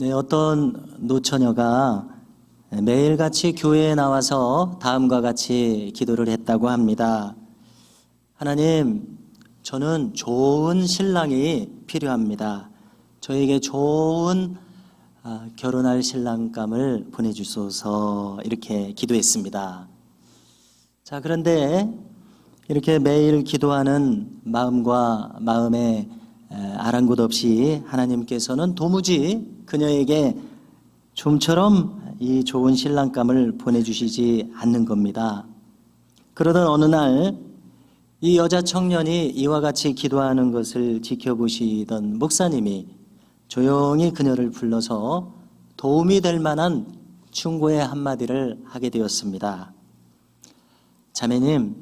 네, 어떤 노처녀가 매일같이 교회에 나와서 다음과 같이 기도를 했다고 합니다. 하나님, 저는 좋은 신랑이 필요합니다. 저에게 좋은 결혼할 신랑감을 보내주소서, 이렇게 기도했습니다. 자, 그런데 이렇게 매일 기도하는 마음과 마음에 아랑곳 없이 하나님께서는 도무지 그녀에게 좀처럼 이 좋은 신랑감을 보내주시지 않는 겁니다. 그러던 어느 날 이 여자 청년이 이와 같이 기도하는 것을 지켜보시던 목사님이 조용히 그녀를 불러서 도움이 될 만한 충고의 한마디를 하게 되었습니다. 자매님,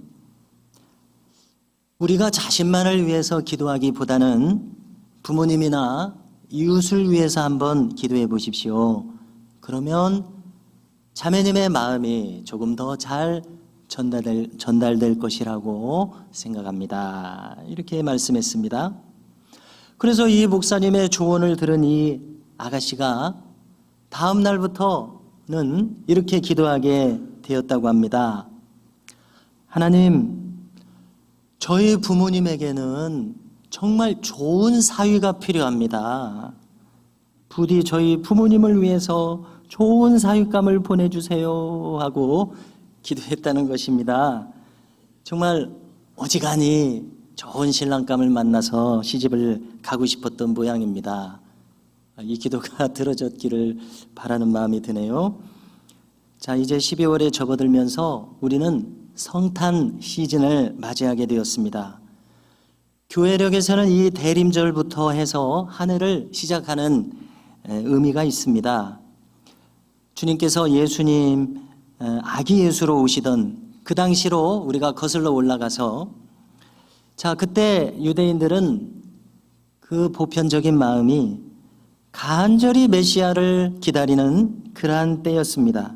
우리가 자신만을 위해서 기도하기보다는 부모님이나 이웃을 위해서 한번 기도해 보십시오. 그러면 자매님의 마음이 조금 더 잘 전달될 것이라고 생각합니다. 이렇게 말씀했습니다. 그래서 이 목사님의 조언을 들은 이 아가씨가 다음 날부터는 이렇게 기도하게 되었다고 합니다. 하나님, 저희 부모님에게는 정말 좋은 사위가 필요합니다. 부디 저희 부모님을 위해서 좋은 사위감을 보내주세요 하고 기도했다는 것입니다. 정말 어지간히 좋은 신랑감을 만나서 시집을 가고 싶었던 모양입니다. 이 기도가 들어졌기를 바라는 마음이 드네요. 자, 이제 12월에 접어들면서 우리는 성탄 시즌을 맞이하게 되었습니다. 교회력에서는 이 대림절부터 해서 한 해를 시작하는 의미가 있습니다. 주님께서 예수님 아기 예수로 오시던 그 당시로 우리가 거슬러 올라가서, 자, 그때 유대인들은 그 보편적인 마음이 간절히 메시아를 기다리는 그러한 때였습니다.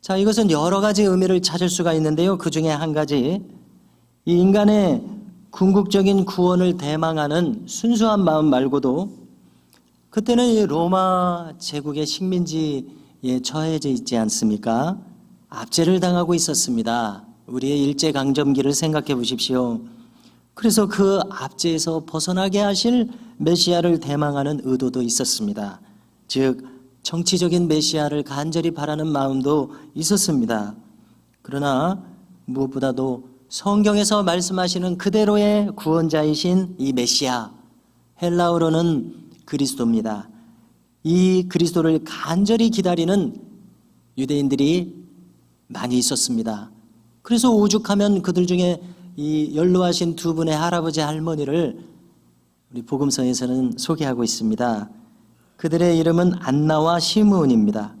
자, 이것은 여러 가지 의미를 찾을 수가 있는데요. 그 중에 한 가지, 이 인간의 궁극적인 구원을 대망하는 순수한 마음 말고도 그때는 이 로마 제국의 식민지에 처해져 있지 않습니까? 압제를 당하고 있었습니다. 우리의 일제강점기를 생각해 보십시오. 그래서 그 압제에서 벗어나게 하실 메시아를 대망하는 의도도 있었습니다. 즉 정치적인 메시아를 간절히 바라는 마음도 있었습니다. 그러나 무엇보다도 성경에서 말씀하시는 그대로의 구원자이신 이 메시아, 헬라어로는 그리스도입니다. 이 그리스도를 간절히 기다리는 유대인들이 많이 있었습니다. 그래서 오죽하면 그들 중에 이 연로하신 두 분의 할아버지 할머니를 우리 복음서에서는 소개하고 있습니다. 그들의 이름은 안나와 시므온입니다.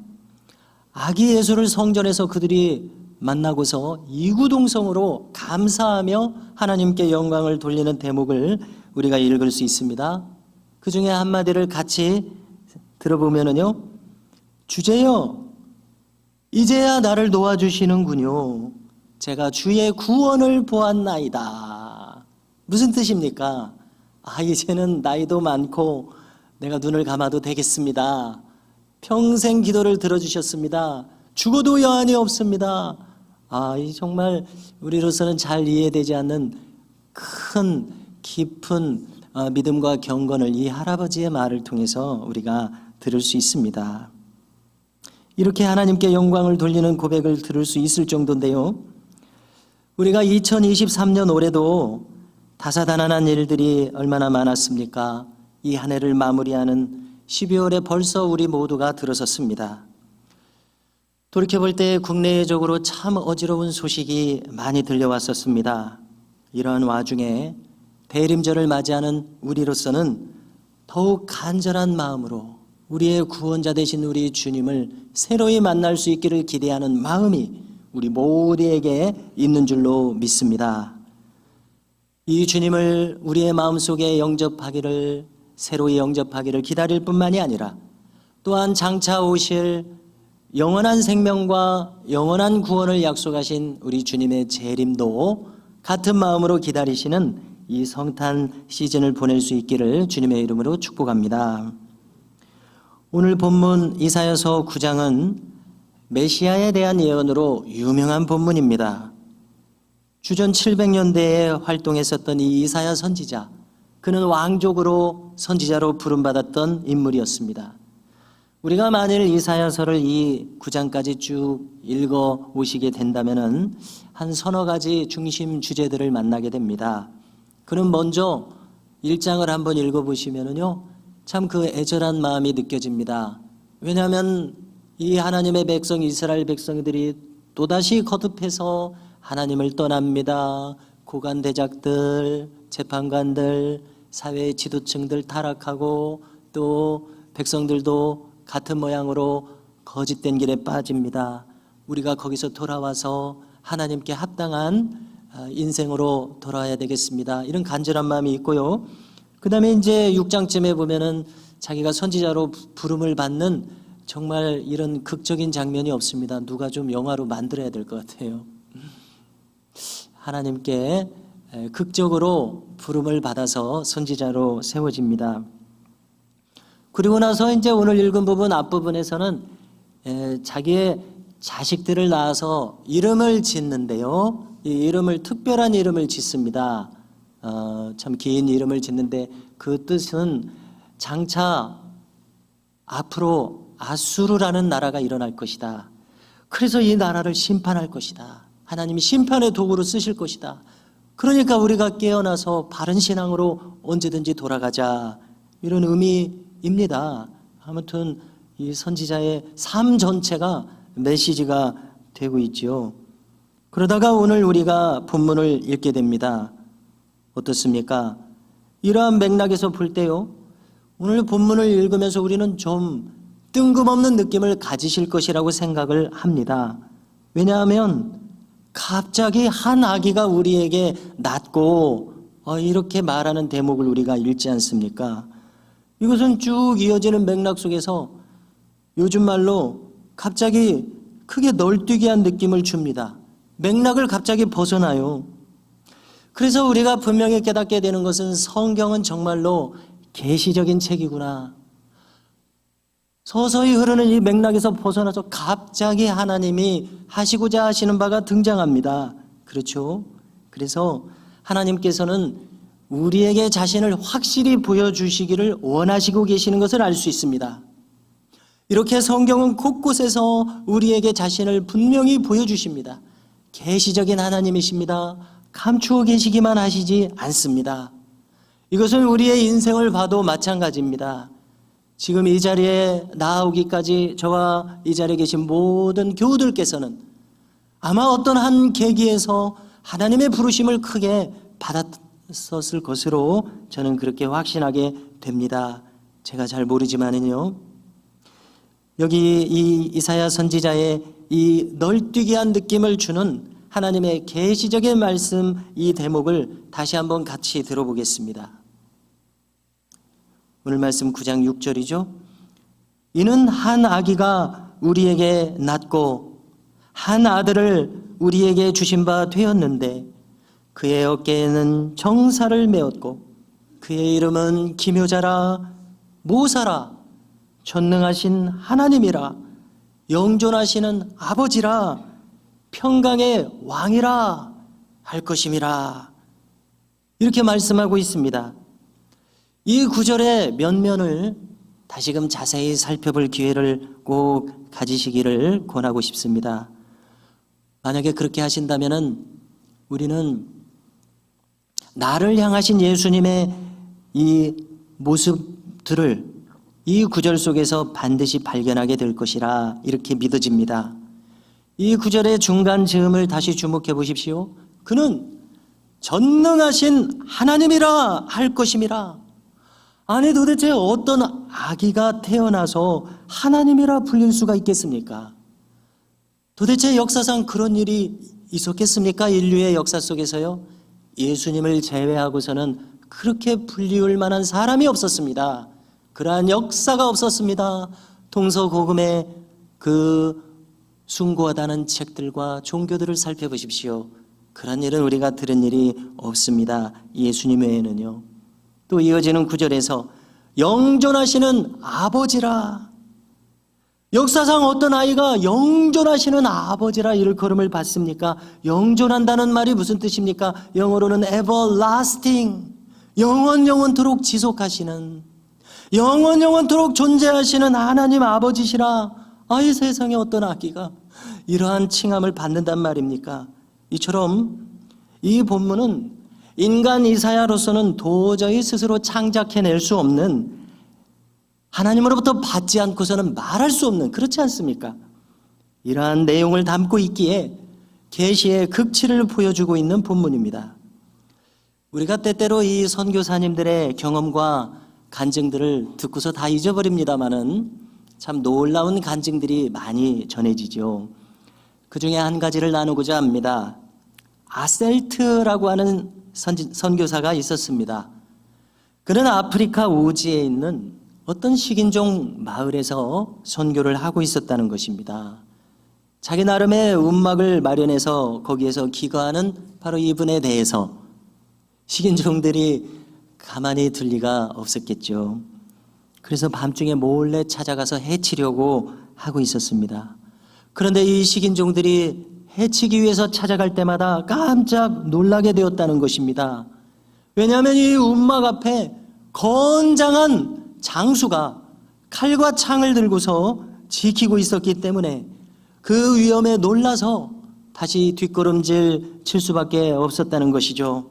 아기 예수를 성전에서 그들이 만나고서 이구동성으로 감사하며 하나님께 영광을 돌리는 대목을 우리가 읽을 수 있습니다. 그 중에 한마디를 같이 들어보면은요, 주제여, 이제야 나를 도와주시는군요. 제가 주의 구원을 보았나이다. 무슨 뜻입니까? 이제는 나이도 많고 내가 눈을 감아도 되겠습니다. 평생 기도를 들어주셨습니다. 죽어도 여한이 없습니다. 이 정말 우리로서는 잘 이해되지 않는 큰 깊은 믿음과 경건을 이 할아버지의 말을 통해서 우리가 들을 수 있습니다. 이렇게 하나님께 영광을 돌리는 고백을 들을 수 있을 정도인데요, 우리가 2023년 올해도 다사다난한 일들이 얼마나 많았습니까? 이 한 해를 마무리하는 12월에 벌써 우리 모두가 들어섰습니다. 돌이켜볼 때 국내적으로 참 어지러운 소식이 많이 들려왔었습니다. 이러한 와중에 대림절을 맞이하는 우리로서는 더욱 간절한 마음으로 우리의 구원자 되신 우리 주님을 새로이 만날 수 있기를 기대하는 마음이 우리 모두에게 있는 줄로 믿습니다. 이 주님을 우리의 마음속에 새로이 영접하기를 기다릴 뿐만이 아니라 또한 장차 오실 영원한 생명과 영원한 구원을 약속하신 우리 주님의 재림도 같은 마음으로 기다리시는 이 성탄 시즌을 보낼 수 있기를 주님의 이름으로 축복합니다. 오늘 본문 이사야서 9장은 메시아에 대한 예언으로 유명한 본문입니다. 주전 700년대에 활동했었던 이 이사야 선지자, 그는 왕족으로 선지자로 부름받았던 인물이었습니다. 우리가 만일 이사야서를 이 9장까지 쭉 읽어 오시게 된다면은 한 서너 가지 중심 주제들을 만나게 됩니다. 그럼 먼저 1장을 한번 읽어 보시면은요, 참 그 애절한 마음이 느껴집니다. 왜냐하면 이 하나님의 백성 이스라엘 백성들이 또다시 거듭해서 하나님을 떠납니다. 고관 대작들, 재판관들, 사회의 지도층들 타락하고 또 백성들도 같은 모양으로 거짓된 길에 빠집니다. 우리가 거기서 돌아와서 하나님께 합당한 인생으로 돌아와야 되겠습니다. 이런 간절한 마음이 있고요. 그 다음에 이제 6장쯤에 보면은 자기가 선지자로 부름을 받는 정말 이런 극적인 장면이 없습니다. 누가 좀 영화로 만들어야 될 것 같아요. 하나님께 극적으로 부름을 받아서 선지자로 세워집니다. 그리고 나서 이제 오늘 읽은 부분 앞부분에서는 자기의 자식들을 낳아서 이름을 짓는데요. 이 이름을 특별한 이름을 짓습니다. 참 긴 이름을 짓는데 그 뜻은 장차 앞으로 아수르라는 나라가 일어날 것이다. 그래서 이 나라를 심판할 것이다. 하나님이 심판의 도구로 쓰실 것이다. 그러니까 우리가 깨어나서 바른 신앙으로 언제든지 돌아가자. 이런 의미입니다. 아무튼 이 선지자의 삶 전체가 메시지가 되고 있죠. 그러다가 오늘 우리가 본문을 읽게 됩니다. 어떻습니까? 이러한 맥락에서 볼 때요, 오늘 본문을 읽으면서 우리는 좀 뜬금없는 느낌을 가지실 것이라고 생각을 합니다. 왜냐하면 갑자기 한 아기가 우리에게 낳고 이렇게 말하는 대목을 우리가 읽지 않습니까? 이것은 쭉 이어지는 맥락 속에서 요즘 말로 갑자기 크게 널뛰기한 느낌을 줍니다. 맥락을 갑자기 벗어나요. 그래서 우리가 분명히 깨닫게 되는 것은 성경은 정말로 계시적인 책이구나. 서서히 흐르는 이 맥락에서 벗어나서 갑자기 하나님이 하시고자 하시는 바가 등장합니다. 그렇죠? 그래서 하나님께서는 우리에게 자신을 확실히 보여주시기를 원하시고 계시는 것을 알 수 있습니다. 이렇게 성경은 곳곳에서 우리에게 자신을 분명히 보여주십니다. 계시적인 하나님이십니다. 감추어 계시기만 하시지 않습니다. 이것은 우리의 인생을 봐도 마찬가지입니다. 지금 이 자리에 나아오기까지 저와 이 자리에 계신 모든 교우들께서는 아마 어떤 한 계기에서 하나님의 부르심을 크게 받았었을 것으로 저는 그렇게 확신하게 됩니다. 제가 잘 모르지만은요, 여기 이 이사야 선지자의 이 널뛰기한 느낌을 주는 하나님의 계시적인 말씀, 이 대목을 다시 한번 같이 들어보겠습니다. 오늘 말씀 9장 6절이죠. 이는 한 아기가 우리에게 낳고 한 아들을 우리에게 주신 바 되었는데 그의 어깨에는 정사를 메었고 그의 이름은 기묘자라 모사라 전능하신 하나님이라 영존하시는 아버지라 평강의 왕이라 할 것임이라. 이렇게 말씀하고 있습니다. 이 구절의 면면을 다시금 자세히 살펴볼 기회를 꼭 가지시기를 권하고 싶습니다. 만약에 그렇게 하신다면은 우리는 나를 향하신 예수님의 이 모습들을 이 구절 속에서 반드시 발견하게 될 것이라 이렇게 믿어집니다. 이 구절의 중간 즈음을 다시 주목해 보십시오. 그는 전능하신 하나님이라 할 것임이라. 아니 도대체 어떤 아기가 태어나서 하나님이라 불릴 수가 있겠습니까? 도대체 역사상 그런 일이 있었겠습니까? 인류의 역사 속에서요. 예수님을 제외하고서는 그렇게 불리울 만한 사람이 없었습니다. 그러한 역사가 없었습니다. 동서고금의 그 숭고하다는 책들과 종교들을 살펴보십시오. 그런 일은 우리가 들은 일이 없습니다. 예수님 외에는요. 또 이어지는 구절에서 영존하시는 아버지라. 역사상 어떤 아이가 영존하시는 아버지라 일컬음을 받습니까? 영존한다는 말이 무슨 뜻입니까? 영어로는 everlasting, 영원토록 지속하시는, 영원토록 존재하시는 하나님 아버지시라. 이 세상에 어떤 아기가 이러한 칭함을 받는단 말입니까? 이처럼 이 본문은 인간 이사야로서는 도저히 스스로 창작해낼 수 없는, 하나님으로부터 받지 않고서는 말할 수 없는, 그렇지 않습니까? 이러한 내용을 담고 있기에 계시의 극치를 보여주고 있는 본문입니다. 우리가 때때로 이 선교사님들의 경험과 간증들을 듣고서 다 잊어버립니다마는 참 놀라운 간증들이 많이 전해지죠. 그 중에 한 가지를 나누고자 합니다. 아셀트라고 하는 선교사가 있었습니다. 그는 아프리카 우지에 있는 어떤 식인종 마을에서 선교를 하고 있었다는 것입니다. 자기 나름의 움막을 마련해서 거기에서 기거하는 바로 이분에 대해서 식인종들이 가만히 둘 리가 없었겠죠. 그래서 밤중에 몰래 찾아가서 해치려고 하고 있었습니다. 그런데 이 식인종들이 해치기 위해서 찾아갈 때마다 깜짝 놀라게 되었다는 것입니다. 왜냐하면 이 움막 앞에 건장한 장수가 칼과 창을 들고서 지키고 있었기 때문에 그 위험에 놀라서 다시 뒷걸음질 칠 수밖에 없었다는 것이죠.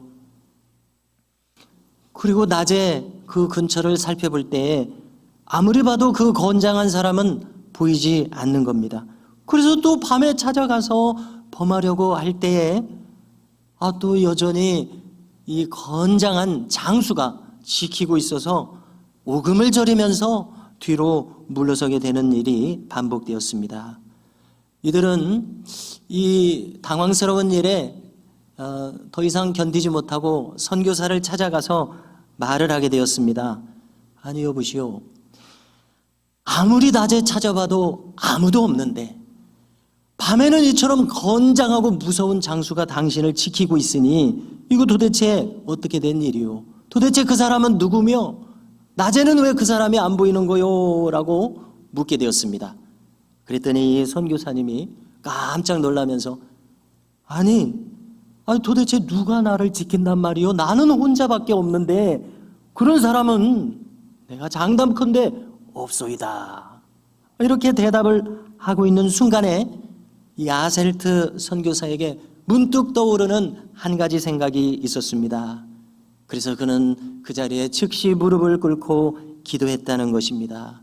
그리고 낮에 그 근처를 살펴볼 때에 아무리 봐도 그 건장한 사람은 보이지 않는 겁니다. 그래서 또 밤에 찾아가서 범하려고 할 때에 또 여전히 이 건장한 장수가 지키고 있어서 오금을 저리면서 뒤로 물러서게 되는 일이 반복되었습니다. 이들은 이 당황스러운 일에 더 이상 견디지 못하고 선교사를 찾아가서 말을 하게 되었습니다. 아니 여보시오, 아무리 낮에 찾아봐도 아무도 없는데 밤에는 이처럼 건장하고 무서운 장수가 당신을 지키고 있으니 이거 도대체 어떻게 된 일이오? 도대체 그 사람은 누구며 낮에는 왜 그 사람이 안 보이는 거요? 라고 묻게 되었습니다. 그랬더니 이 선교사님이 깜짝 놀라면서 아니 도대체 누가 나를 지킨단 말이요? 나는 혼자밖에 없는데 그런 사람은 내가 장담컨대 없소이다. 이렇게 대답을 하고 있는 순간에 이 아셀트 선교사에게 문득 떠오르는 한 가지 생각이 있었습니다. 그래서 그는 그 자리에 즉시 무릎을 꿇고 기도했다는 것입니다.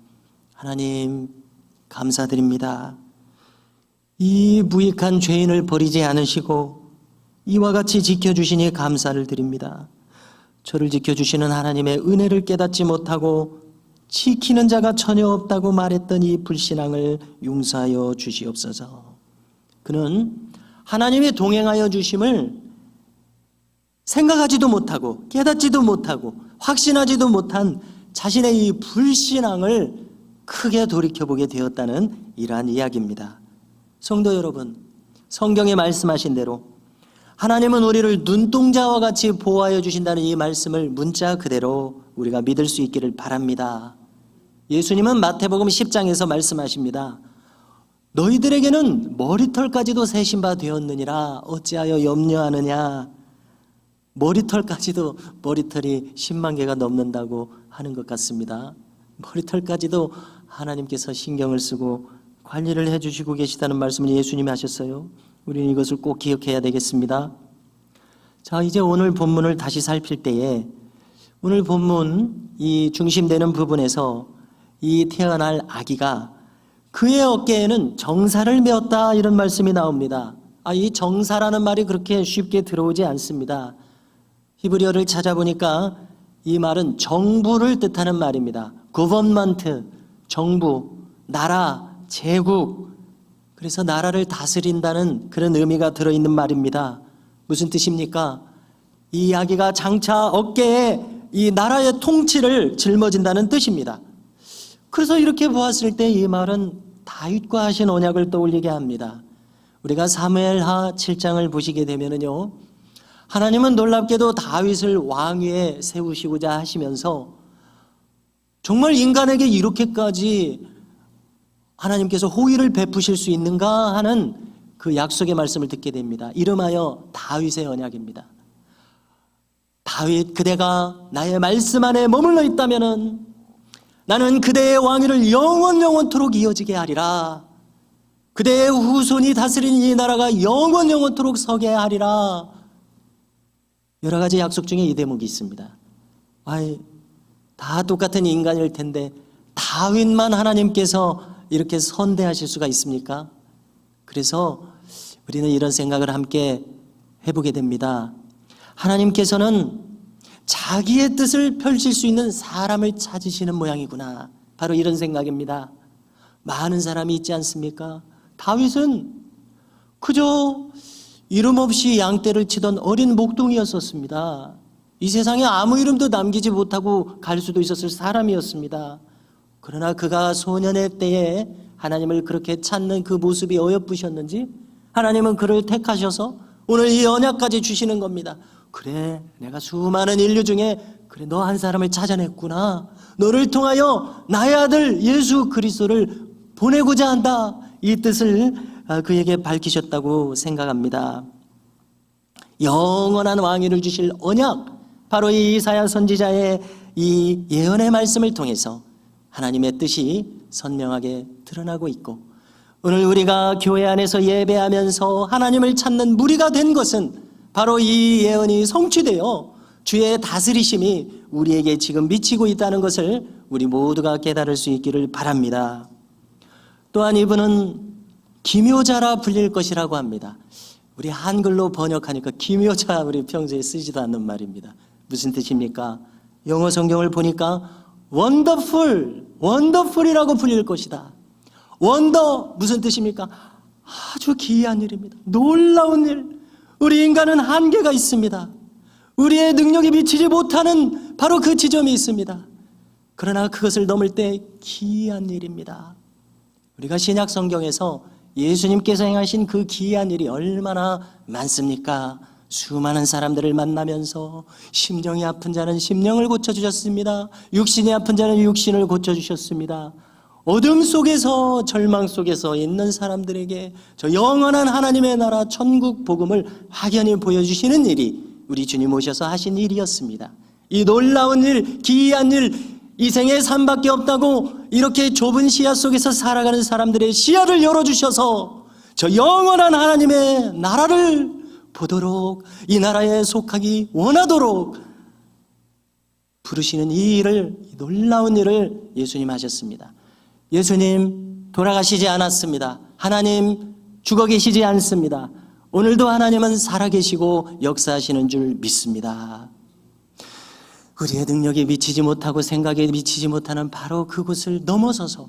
하나님 감사드립니다. 이 무익한 죄인을 버리지 않으시고 이와 같이 지켜주시니 감사를 드립니다. 저를 지켜주시는 하나님의 은혜를 깨닫지 못하고 지키는 자가 전혀 없다고 말했던 이 불신앙을 용서하여 주시옵소서. 그는 하나님이 동행하여 주심을 생각하지도 못하고 깨닫지도 못하고 확신하지도 못한 자신의 이 불신앙을 크게 돌이켜보게 되었다는 이러한 이야기입니다. 성도 여러분, 성경에 말씀하신 대로 하나님은 우리를 눈동자와 같이 보호하여 주신다는 이 말씀을 문자 그대로 우리가 믿을 수 있기를 바랍니다. 예수님은 마태복음 10장에서 말씀하십니다. 너희들에게는 머리털까지도 세신 바 되었느니라 어찌하여 염려하느냐. 머리털까지도 머리털이 10만 개가 넘는다고 하는 것 같습니다. 머리털까지도 하나님께서 신경을 쓰고 관리를 해주시고 계시다는 말씀을 예수님이 하셨어요. 우리는 이것을 꼭 기억해야 되겠습니다. 자, 이제 오늘 본문을 다시 살필 때에 오늘 본문 이 중심되는 부분에서 이 태어날 아기가 그의 어깨에는 정사를 메었다 이런 말씀이 나옵니다. 이 정사라는 말이 그렇게 쉽게 들어오지 않습니다. 히브리어를 찾아보니까 이 말은 정부를 뜻하는 말입니다. government, 정부, 나라, 제국. 그래서 나라를 다스린다는 그런 의미가 들어있는 말입니다. 무슨 뜻입니까? 이 아기가 장차 어깨에 이 나라의 통치를 짊어진다는 뜻입니다. 그래서 이렇게 보았을 때 이 말은 다윗과 하신 언약을 떠올리게 합니다. 우리가 사무엘하 7장을 보시게 되면은요, 하나님은 놀랍게도 다윗을 왕 위에 세우시고자 하시면서 정말 인간에게 이렇게까지 하나님께서 호의를 베푸실 수 있는가 하는 그 약속의 말씀을 듣게 됩니다. 이름하여 다윗의 언약입니다. 다윗, 그대가 나의 말씀 안에 머물러 있다면은 나는 그대의 왕위를 영원토록 이어지게 하리라. 그대의 후손이 다스리는 이 나라가 영원토록 서게 하리라. 여러 가지 약속 중에 이 대목이 있습니다. 다 똑같은 인간일 텐데 다윗만 하나님께서 이렇게 선대하실 수가 있습니까? 그래서 우리는 이런 생각을 함께 해보게 됩니다. 하나님께서는 자기의 뜻을 펼칠 수 있는 사람을 찾으시는 모양이구나. 바로 이런 생각입니다. 많은 사람이 있지 않습니까? 다윗은 그저 이름 없이 양떼를 치던 어린 목동이었었습니다. 이 세상에 아무 이름도 남기지 못하고 갈 수도 있었을 사람이었습니다. 그러나 그가 소년의 때에 하나님을 그렇게 찾는 그 모습이 어여쁘셨는지 하나님은 그를 택하셔서 오늘 이 언약까지 주시는 겁니다. 그래, 내가 수많은 인류 중에 그래 너 한 사람을 찾아냈구나. 너를 통하여 나의 아들 예수 그리스도를 보내고자 한다. 이 뜻을 그에게 밝히셨다고 생각합니다. 영원한 왕위를 주실 언약, 바로 이 이사야 선지자의 이 예언의 말씀을 통해서 하나님의 뜻이 선명하게 드러나고 있고, 오늘 우리가 교회 안에서 예배하면서 하나님을 찾는 무리가 된 것은 바로 이 예언이 성취되어 주의 다스리심이 우리에게 지금 미치고 있다는 것을 우리 모두가 깨달을 수 있기를 바랍니다. 또한 이분은 기묘자라 불릴 것이라고 합니다. 우리 한글로 번역하니까 기묘자 우리 평소에 쓰지도 않는 말입니다. 무슨 뜻입니까? 영어 성경을 보니까 원더풀이라고 불릴 것이다. 원더 무슨 뜻입니까? 아주 기이한 일입니다. 놀라운 일. 우리 인간은 한계가 있습니다. 우리의 능력이 미치지 못하는 바로 그 지점이 있습니다. 그러나 그것을 넘을 때 기이한 일입니다. 우리가 신약 성경에서 예수님께서 행하신 그 기이한 일이 얼마나 많습니까? 수많은 사람들을 만나면서 심령이 아픈 자는 심령을 고쳐주셨습니다. 육신이 아픈 자는 육신을 고쳐주셨습니다. 어둠 속에서 절망 속에서 있는 사람들에게 저 영원한 하나님의 나라 천국 복음을 확연히 보여주시는 일이 우리 주님 오셔서 하신 일이었습니다. 이 놀라운 일, 기이한 일, 이 생에 삶밖에 없다고 이렇게 좁은 시야 속에서 살아가는 사람들의 시야를 열어주셔서 저 영원한 하나님의 나라를 보도록, 이 나라에 속하기 원하도록 부르시는 이 일을, 이 놀라운 일을 예수님 하셨습니다. 예수님 돌아가시지 않았습니다. 하나님 죽어 계시지 않습니다. 오늘도 하나님은 살아계시고 역사하시는 줄 믿습니다. 우리의 능력이 미치지 못하고 생각에 미치지 못하는 바로 그곳을 넘어서서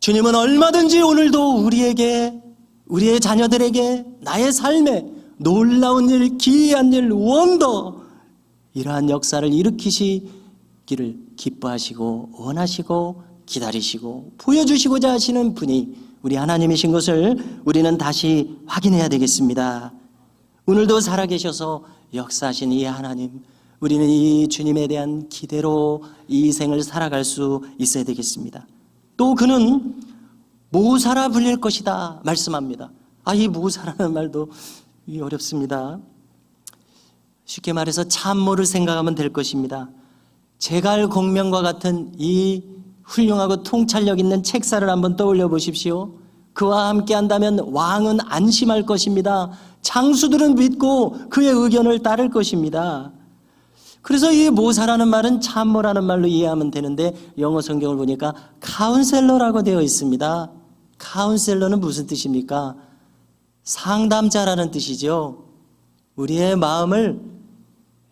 주님은 얼마든지 오늘도 우리에게, 우리의 자녀들에게 나의 삶에 놀라운 일, 기이한 일, 원더, 이러한 역사를 일으키시기를 기뻐하시고 원하시고 기다리시고 보여주시고자 하시는 분이 우리 하나님이신 것을 우리는 다시 확인해야 되겠습니다. 오늘도 살아계셔서 역사하신 이 하나님, 우리는 이 주님에 대한 기대로 이 생을 살아갈 수 있어야 되겠습니다. 또 그는 모사라 불릴 것이다 말씀합니다. 이 모사라는 말도 어렵습니다. 쉽게 말해서 참모를 생각하면 될 것입니다. 제갈 공명과 같은 이 훌륭하고 통찰력 있는 책사를 한번 떠올려 보십시오. 그와 함께 한다면 왕은 안심할 것입니다. 장수들은 믿고 그의 의견을 따를 것입니다. 그래서 이 모사라는 말은 참모라는 말로 이해하면 되는데, 영어 성경을 보니까 카운셀러라고 되어 있습니다. 카운셀러는 무슨 뜻입니까? 상담자라는 뜻이죠. 우리의 마음을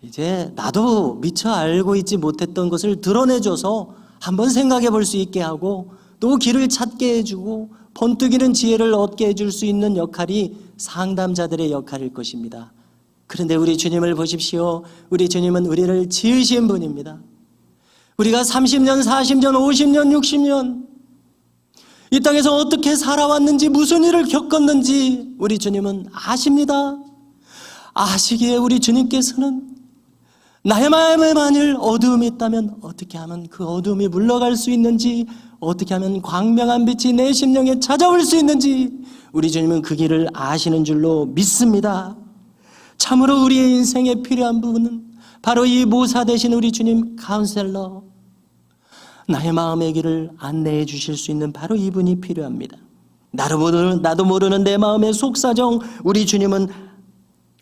이제 나도 미처 알고 있지 못했던 것을 드러내줘서 한번 생각해 볼 수 있게 하고, 또 길을 찾게 해주고 번뜩이는 지혜를 얻게 해줄 수 있는 역할이 상담자들의 역할일 것입니다. 그런데 우리 주님을 보십시오. 우리 주님은 우리를 지으신 분입니다. 우리가 30년, 40년, 50년, 60년 이 땅에서 어떻게 살아왔는지, 무슨 일을 겪었는지 우리 주님은 아십니다. 아시기에 우리 주님께서는 나의 마음에 만일 어두움이 있다면 어떻게 하면 그 어두움이 물러갈 수 있는지, 어떻게 하면 광명한 빛이 내 심령에 찾아올 수 있는지 우리 주님은 그 길을 아시는 줄로 믿습니다. 참으로 우리의 인생에 필요한 부분은 바로 이 모사 되신 우리 주님 카운셀러, 나의 마음의 길을 안내해 주실 수 있는 바로 이분이 필요합니다. 나도 모르는 내 마음의 속사정 우리 주님은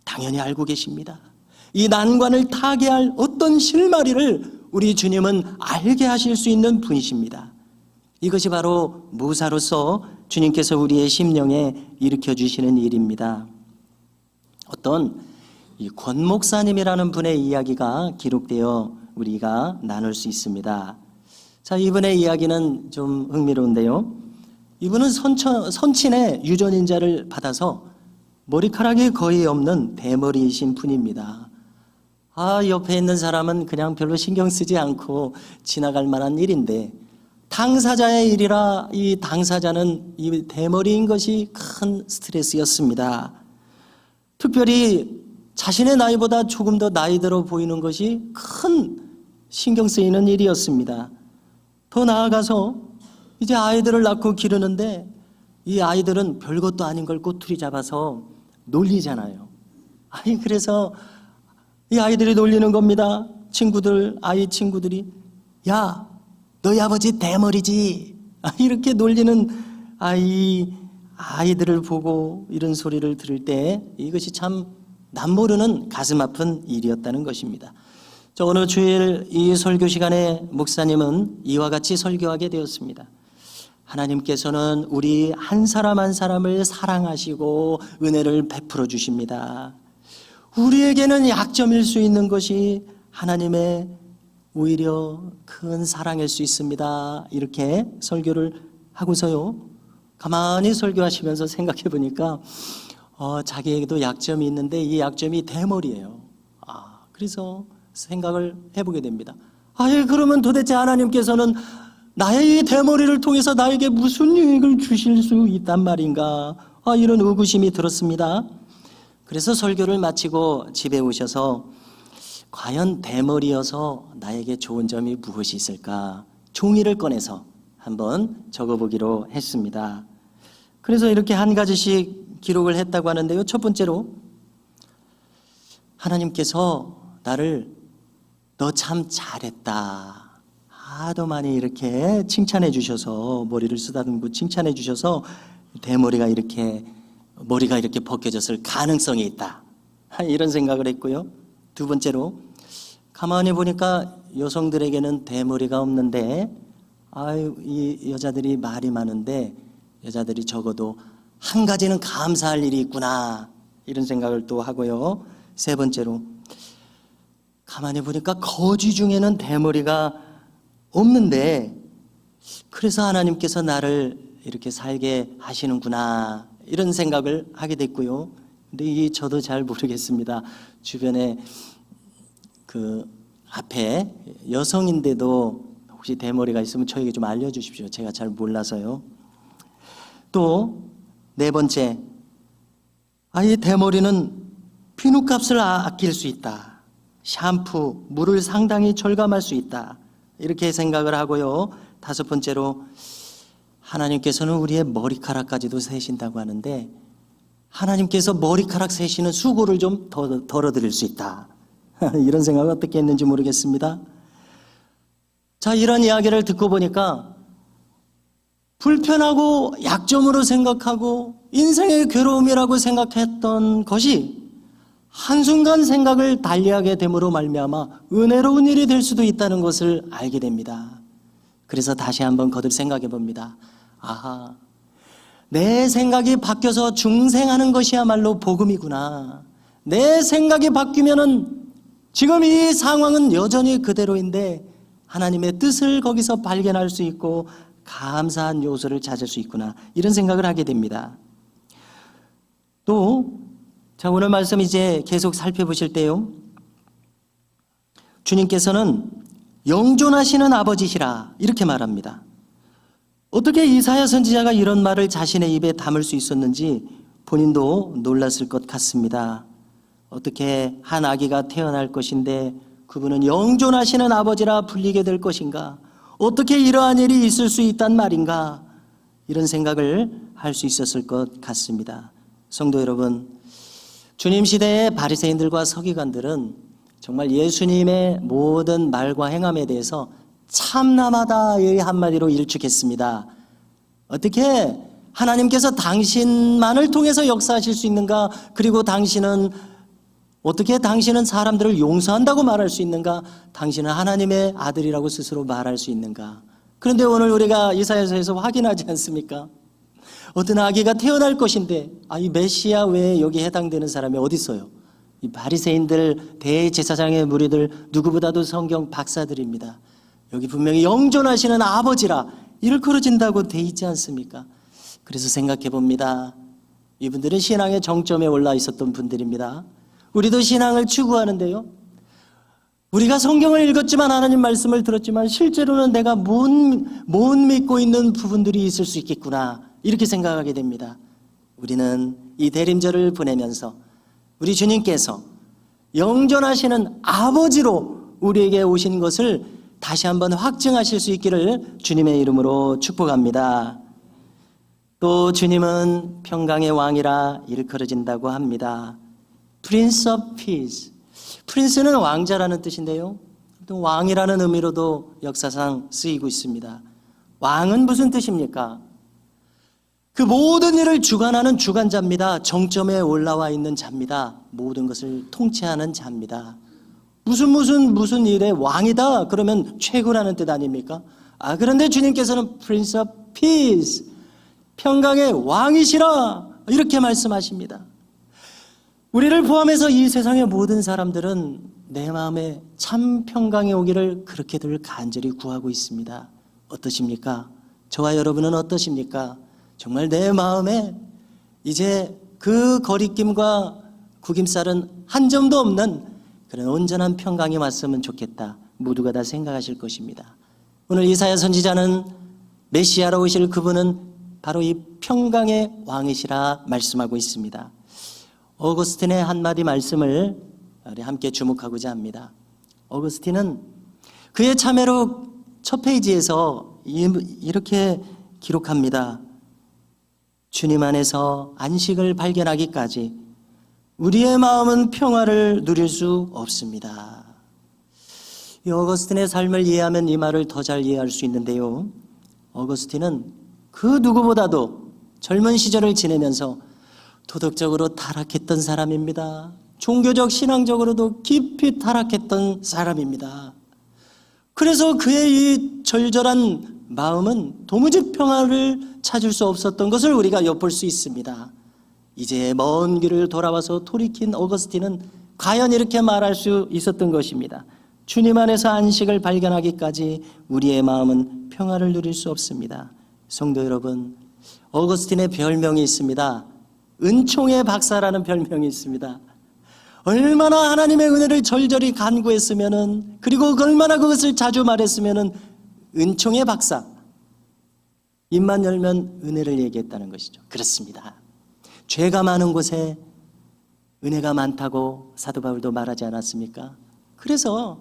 당연히 알고 계십니다. 이 난관을 타개할 어떤 실마리를 우리 주님은 알게 하실 수 있는 분이십니다. 이것이 바로 모사로서 주님께서 우리의 심령에 일으켜 주시는 일입니다. 어떤 이 권 목사님이라는 분의 이야기가 기록되어 우리가 나눌 수 있습니다. 자, 이분의 이야기는 좀 흥미로운데요. 이분은 선친의 유전인자를 받아서 머리카락이 거의 없는 대머리이신 분입니다. 옆에 있는 사람은 그냥 별로 신경 쓰지 않고 지나갈 만한 일인데, 당사자의 일이라 이 당사자는 이 대머리인 것이 큰 스트레스였습니다. 특별히 자신의 나이보다 조금 더 나이 들어 보이는 것이 큰 신경 쓰이는 일이었습니다. 더 나아가서 이제 아이들을 낳고 기르는데 이 아이들은 별것도 아닌 걸 꼬투리 잡아서 놀리잖아요. 그래서 이 아이들이 놀리는 겁니다. 아이 친구들이, 야, 너희 아버지 대머리지? 이렇게 놀리는 아이들을 보고 이런 소리를 들을 때 이것이 참 남모르는 가슴 아픈 일이었다는 것입니다. 오늘 주일 이 설교 시간에 목사님은 이와 같이 설교하게 되었습니다. 하나님께서는 우리 한 사람 한 사람을 사랑하시고 은혜를 베풀어 주십니다. 우리에게는 약점일 수 있는 것이 하나님의 오히려 큰 사랑일 수 있습니다. 이렇게 설교를 하고서요, 가만히 설교하시면서 생각해 보니까 자기에게도 약점이 있는데 이 약점이 대머리예요. 그래서 생각을 해보게 됩니다. 그러면 도대체 하나님께서는 나의 이 대머리를 통해서 나에게 무슨 유익을 주실 수 있단 말인가? 이런 의구심이 들었습니다. 그래서 설교를 마치고 집에 오셔서 과연 대머리여서 나에게 좋은 점이 무엇이 있을까? 종이를 꺼내서 한번 적어보기로 했습니다. 그래서 이렇게 한 가지씩 기록을 했다고 하는데요. 첫 번째로, 하나님께서 나를 너 참 잘했다, 하도 많이 이렇게 칭찬해 주셔서, 머리를 쓰다듬고 칭찬해 주셔서 머리가 이렇게 벗겨졌을 가능성이 있다, 이런 생각을 했고요. 두 번째로, 가만히 보니까 여성들에게는 대머리가 없는데 이 여자들이 말이 많은데 여자들이 적어도 한 가지는 감사할 일이 있구나, 이런 생각을 또 하고요. 세 번째로, 가만히 보니까 거지 중에는 대머리가 없는데 그래서 하나님께서 나를 이렇게 살게 하시는구나, 이런 생각을 하게 됐고요. 근데 저도 잘 모르겠습니다. 주변에 그 앞에 여성인데도 혹시 대머리가 있으면 저에게 좀 알려주십시오. 제가 잘 몰라서요. 또 네 번째, 이 대머리는 비누값을 아낄 수 있다. 샴푸, 물을 상당히 절감할 수 있다. 이렇게 생각을 하고요. 다섯 번째로, 하나님께서는 우리의 머리카락까지도 세신다고 하는데 하나님께서 머리카락 세시는 수고를 좀 덜어드릴 수 있다. 이런 생각을 어떻게 했는지 모르겠습니다. 자, 이런 이야기를 듣고 보니까 불편하고 약점으로 생각하고 인생의 괴로움이라고 생각했던 것이 한순간 생각을 달리하게 됨으로 말미암아 은혜로운 일이 될 수도 있다는 것을 알게 됩니다. 그래서 다시 한번 거듭 생각해 봅니다. 내 생각이 바뀌어서 중생하는 것이야말로 복음이구나. 내 생각이 바뀌면은 지금 이 상황은 여전히 그대로인데 하나님의 뜻을 거기서 발견할 수 있고 감사한 요소를 찾을 수 있구나, 이런 생각을 하게 됩니다. 또 오늘 말씀 이제 계속 살펴보실 때요, 주님께서는 영존하시는 아버지시라, 이렇게 말합니다. 어떻게 이사야 선지자가 이런 말을 자신의 입에 담을 수 있었는지 본인도 놀랐을 것 같습니다. 어떻게 한 아기가 태어날 것인데 그분은 영존하시는 아버지라 불리게 될 것인가? 어떻게 이러한 일이 있을 수 있단 말인가? 이런 생각을 할 수 있었을 것 같습니다. 성도 여러분, 주님 시대의 바리새인들과 서기관들은 정말 예수님의 모든 말과 행함에 대해서 참남하다의 한마디로 일축했습니다. 어떻게 하나님께서 당신만을 통해서 역사하실 수 있는가? 그리고 어떻게 당신은 사람들을 용서한다고 말할 수 있는가? 당신은 하나님의 아들이라고 스스로 말할 수 있는가? 그런데 오늘 우리가 이사야서에서 확인하지 않습니까? 어떤 아기가 태어날 것인데 이 메시아 외에 여기 해당되는 사람이 어디 있어요? 이 바리새인들, 대제사장의 무리들 누구보다도 성경 박사들입니다. 여기 분명히 영존하시는 아버지라 일컬어진다고 돼 있지 않습니까? 그래서 생각해 봅니다. 이분들은 신앙의 정점에 올라 있었던 분들입니다. 우리도 신앙을 추구하는데요, 우리가 성경을 읽었지만 하나님 말씀을 들었지만 실제로는 내가 못 믿고 있는 부분들이 있을 수 있겠구나, 이렇게 생각하게 됩니다. 우리는 이 대림절을 보내면서 우리 주님께서 영존하시는 아버지로 우리에게 오신 것을 다시 한번 확증하실 수 있기를 주님의 이름으로 축복합니다. 또 주님은 평강의 왕이라 일컬어진다고 합니다. Prince of Peace. 프린스는 왕자라는 뜻인데요, 또 왕이라는 의미로도 역사상 쓰이고 있습니다. 왕은 무슨 뜻입니까? 그 모든 일을 주관하는 주관자입니다. 정점에 올라와 있는 자입니다. 모든 것을 통치하는 자입니다. 무슨 일의 왕이다 그러면 최고라는 뜻 아닙니까? 그런데 주님께서는 Prince of Peace, 평강의 왕이시라, 이렇게 말씀하십니다. 우리를 포함해서 이 세상의 모든 사람들은 내 마음에 참 평강이 오기를 그렇게들 간절히 구하고 있습니다. 어떠십니까? 저와 여러분은 어떠십니까? 정말 내 마음에 이제 그 거리낌과 구김살은 한 점도 없는 그런 온전한 평강이 왔으면 좋겠다, 모두가 다 생각하실 것입니다. 오늘 이사야 선지자는 메시아로 오실 그분은 바로 이 평강의 왕이시라 말씀하고 있습니다. 어거스틴의 한마디 말씀을 우리 함께 주목하고자 합니다. 어거스틴은 그의 참회록 첫 페이지에서 이렇게 기록합니다. 주님 안에서 안식을 발견하기까지 우리의 마음은 평화를 누릴 수 없습니다. 이 어거스틴의 삶을 이해하면 이 말을 더 잘 이해할 수 있는데요, 어거스틴은 그 누구보다도 젊은 시절을 지내면서 도덕적으로 타락했던 사람입니다. 종교적 신앙적으로도 깊이 타락했던 사람입니다. 그래서 그의 이 절절한 마음은 도무지 평화를 찾을 수 없었던 것을 우리가 엿볼 수 있습니다. 이제 먼 길을 돌아와서 돌이킨 어거스틴은 과연 이렇게 말할 수 있었던 것입니다. 주님 안에서 안식을 발견하기까지 우리의 마음은 평화를 누릴 수 없습니다. 성도 여러분, 어거스틴의 별명이 있습니다. 은총의 박사라는 별명이 있습니다. 얼마나 하나님의 은혜를 절절히 간구했으면은, 그리고 얼마나 그것을 자주 말했으면은 은총의 박사, 입만 열면 은혜를 얘기했다는 것이죠. 그렇습니다. 죄가 많은 곳에 은혜가 많다고 사도 바울도 말하지 않았습니까? 그래서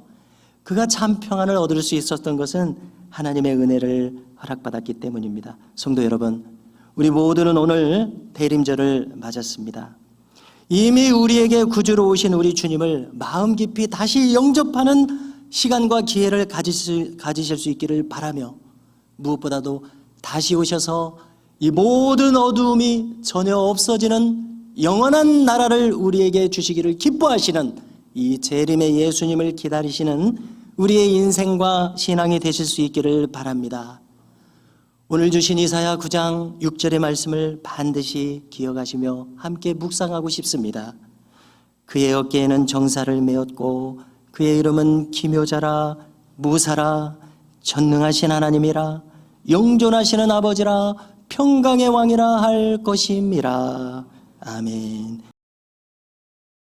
그가 참 평안을 얻을 수 있었던 것은 하나님의 은혜를 허락받았기 때문입니다. 성도 여러분, 우리 모두는 오늘 대림절을 맞았습니다. 이미 우리에게 구주로 오신 우리 주님을 마음 깊이 다시 영접하는 시간과 기회를 가지실 수 있기를 바라며, 무엇보다도 다시 오셔서 이 모든 어두움이 전혀 없어지는 영원한 나라를 우리에게 주시기를 기뻐하시는 이 재림의 예수님을 기다리시는 우리의 인생과 신앙이 되실 수 있기를 바랍니다. 오늘 주신 이사야 9장 6절의 말씀을 반드시 기억하시며 함께 묵상하고 싶습니다. 그의 어깨에는 정사를 메었고 그의 이름은 기묘자라, 무사라, 전능하신 하나님이라, 영존하시는 아버지라, 평강의 왕이라 할 것임이라. 아멘.